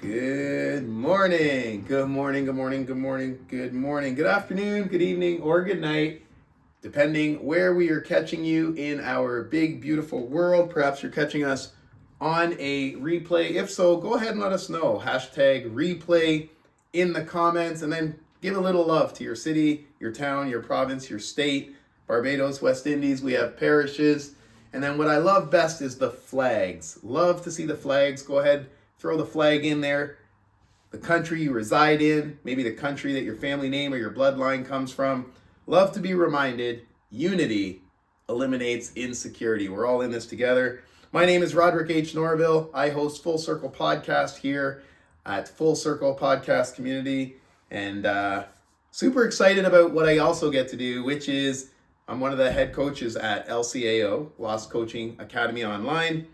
Good morning. Good morning. Good morning. Good morning. Good morning. Good afternoon, good evening, or good night, depending where we are catching you in our big, beautiful world. Perhaps you're catching us on a replay. If so, go ahead and let us know. Hashtag replay in the comments, and then give a little love to your city, your town, your province, your state, Barbados, West Indies. We have parishes. And then what I love best is the flags. Love to see the flags. Go ahead, throw the flag in there. The country you reside in, maybe the country that your family name or your bloodline comes from. Love to be reminded, unity eliminates insecurity. We're all in this together. My name is Roderick H. Norville. I host Full Circle Podcast here at Full Circle Podcast Community. And super excited about what I also get to do, which is I'm one of the head coaches at LCAO, Lost Coaching Academy Online.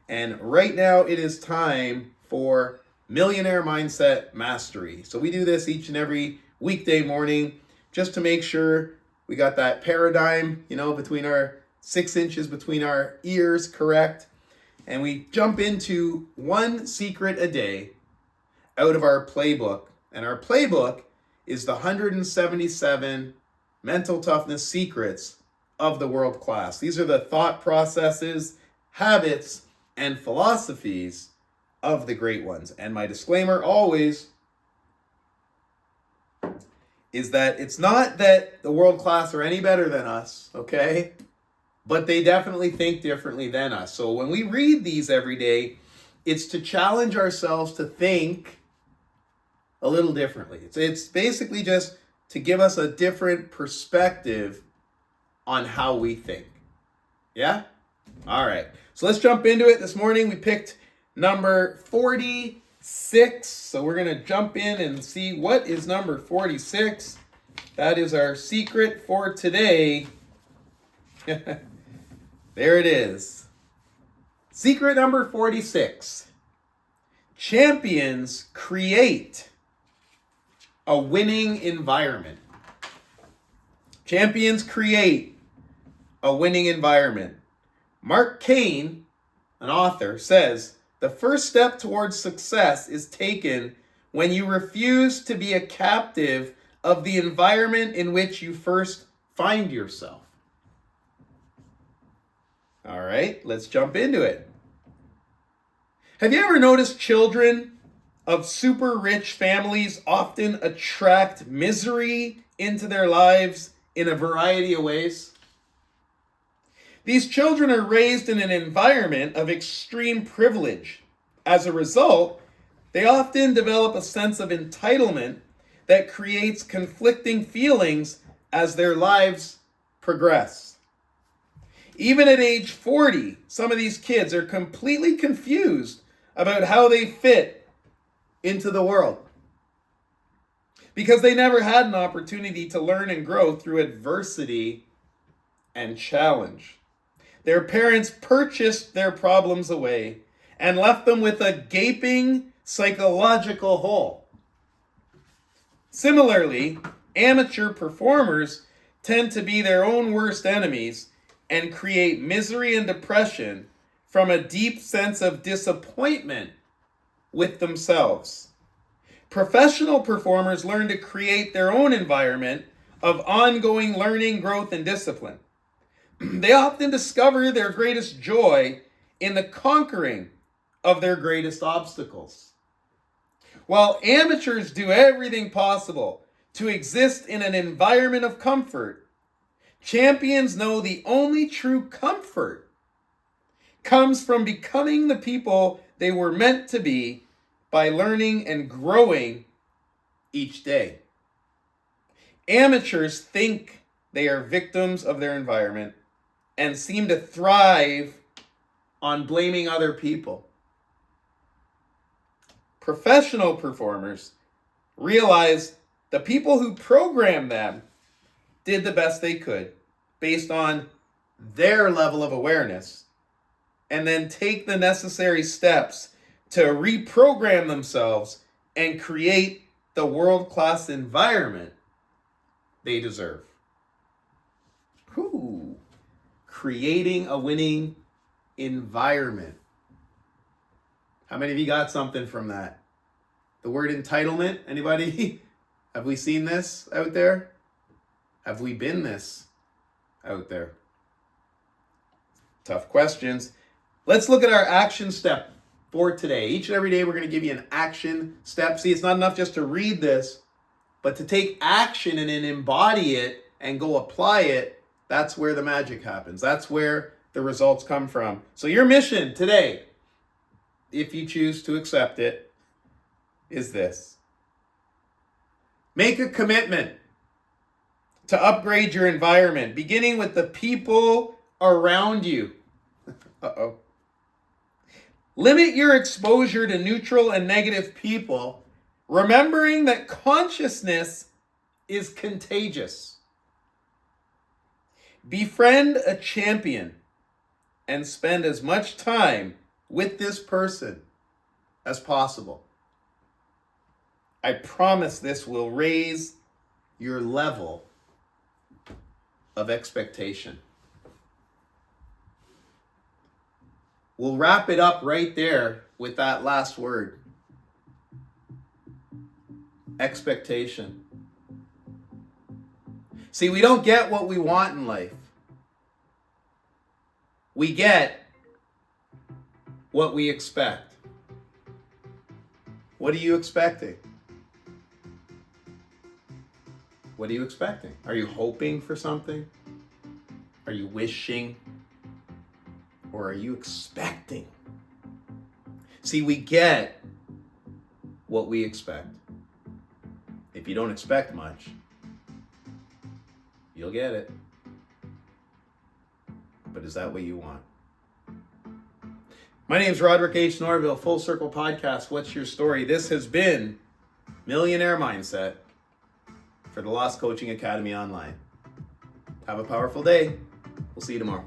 And right now it is time for Millionaire Mindset Mastery. So we do this each and every weekday morning just to make sure we got that paradigm, between our 6 inches between our ears correct. And we jump into one secret a day out of our playbook. And our playbook is the 177 mental toughness secrets of the world class. These are the thought processes, habits, and philosophies of the great ones. And my disclaimer always is that it's not that the world class are any better than us, okay? But they definitely think differently than us. So when we read these every day, it's to challenge ourselves to think a little differently. It's basically just to give us a different perspective on how we think. Yeah? All right. So let's jump into it. This morning we picked number 46. So we're going to jump in and see what is number 46. That is our secret for today. There it is. Secret number 46. Champions create a winning environment. Champions create a winning environment. Mark Cain, an author, says, the first step towards success is taken when you refuse to be a captive of the environment in which you first find yourself. All right, let's jump into it. Have you ever noticed children of super rich families often attract misery into their lives in a variety of ways? These children are raised in an environment of extreme privilege. As a result, they often develop a sense of entitlement that creates conflicting feelings as their lives progress. Even at age 40, some of these kids are completely confused about how they fit into the world because they never had an opportunity to learn and grow through adversity and challenge. Their parents purchased their problems away and left them with a gaping psychological hole. Similarly, amateur performers tend to be their own worst enemies and create misery and depression from a deep sense of disappointment with themselves. Professional performers learn to create their own environment of ongoing learning, growth, and discipline. They often discover their greatest joy in the conquering of their greatest obstacles. While amateurs do everything possible to exist in an environment of comfort, champions know the only true comfort comes from becoming the people they were meant to be by learning and growing each day. Amateurs think they are victims of their environment and seem to thrive on blaming other people. Professional performers realize the people who programmed them did the best they could based on their level of awareness, and then take the necessary steps to reprogram themselves and create the world-class environment they deserve. Ooh, creating a winning environment. How many of you got something from that? The word entitlement, anybody? Have we seen this out there? Have we been this out there? Tough questions. Let's look at our action step for today. Each and every day, we're going to give you an action step. See, it's not enough just to read this, but to take action and then embody it and go apply it. That's where the magic happens. That's where the results come from. So your mission today, if you choose to accept it, is this. Make a commitment to upgrade your environment, beginning with the people around you. Uh-oh. Limit your exposure to neutral and negative people, remembering that consciousness is contagious. Befriend a champion and spend as much time with this person as possible. I promise this will raise your level of expectation. We'll wrap it up right there with that last word. Expectation. See, we don't get what we want in life. We get what we expect. What are you expecting? What are you expecting? Are you hoping for something? Are you wishing? Or are you expecting? See, we get what we expect. If you don't expect much, you'll get it. But is that what you want? My name's Roderick H. Norville, Full Circle Podcast. What's your story? This has been Millionaire Mindset for the Lost Coaching Academy Online. Have a powerful day. We'll see you tomorrow.